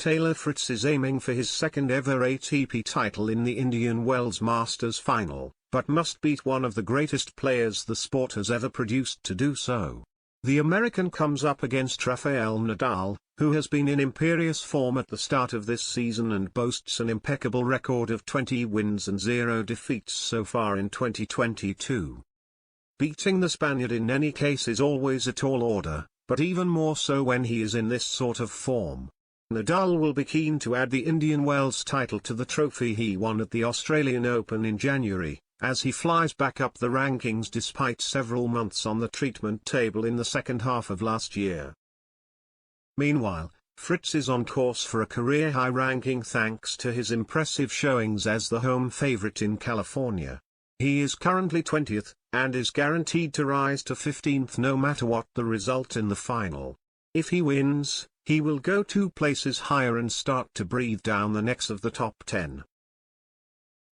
Taylor Fritz is aiming for his second ever ATP title in the Indian Wells Masters final, but must beat one of the greatest players the sport has ever produced to do so. The American comes up against Rafael Nadal, who has been in imperious form at the start of this season and boasts an impeccable record of 20 wins and 0 defeats so far in 2022. Beating the Spaniard in any case is always a tall order, but even more so when he is in this sort of form. Nadal will be keen to add the Indian Wells title to the trophy he won at the Australian Open in January, as he flies back up the rankings despite several months on the treatment table in the second half of last year. Meanwhile, Fritz is on course for a career-high ranking thanks to his impressive showings as the home favorite in California. He is currently 20th, and is guaranteed to rise to 15th no matter what the result in the final. If he wins, he will go 2 places higher and start to breathe down the necks of the top 10.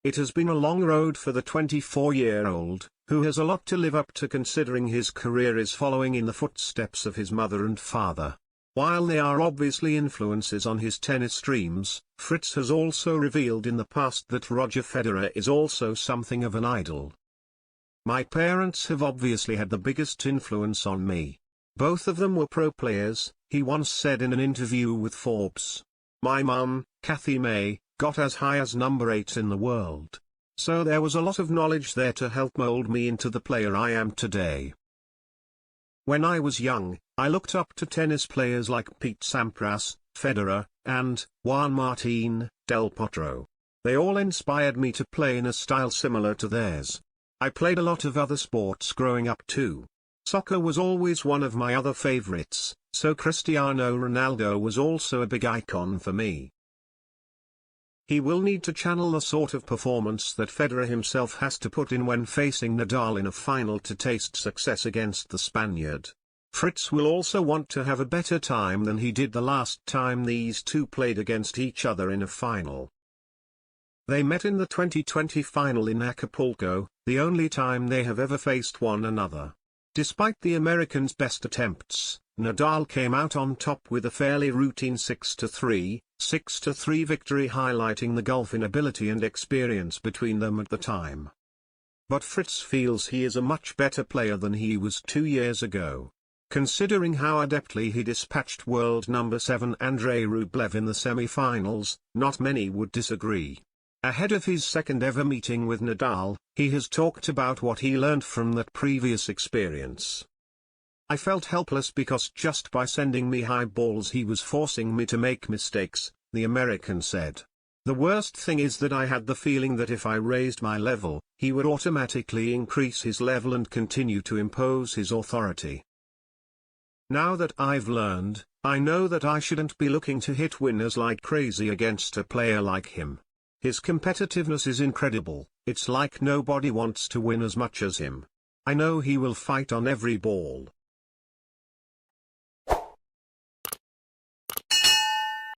It has been a long road for the 24-year-old, who has a lot to live up to considering his career is following in the footsteps of his mother and father. While they are obviously influences on his tennis dreams, Fritz has also revealed in the past that Roger Federer is also something of an idol. "My parents have obviously had the biggest influence on me. Both of them were pro players," he once said in an interview with Forbes. "My mum, Kathy May, got as high as number 8 in the world. So there was a lot of knowledge there to help mold me into the player I am today. When I was young, I looked up to tennis players like Pete Sampras, Federer, and Juan Martín del Potro. They all inspired me to play in a style similar to theirs. I played a lot of other sports growing up too. Soccer was always one of my other favorites, so Cristiano Ronaldo was also a big icon for me." He will need to channel the sort of performance that Federer himself has to put in when facing Nadal in a final to taste success against the Spaniard. Fritz will also want to have a better time than he did the last time these two played against each other in a final. They met in the 2020 final in Acapulco, the only time they have ever faced one another. Despite the American's best attempts, Nadal came out on top with a fairly routine 6-3, 6-3 victory, highlighting the gulf in ability and experience between them at the time. But Fritz feels he is a much better player than he was 2 years ago. Considering how adeptly he dispatched world number 7 Andrei Rublev in the semi-finals, not many would disagree. Ahead of his second ever meeting with Nadal, he has talked about what he learned from that previous experience. "I felt helpless because just by sending me high balls he was forcing me to make mistakes," the American said. "The worst thing is that I had the feeling that if I raised my level, he would automatically increase his level and continue to impose his authority. Now that I've learned, I know that I shouldn't be looking to hit winners like crazy against a player like him. His competitiveness is incredible, it's like nobody wants to win as much as him. I know he will fight on every ball.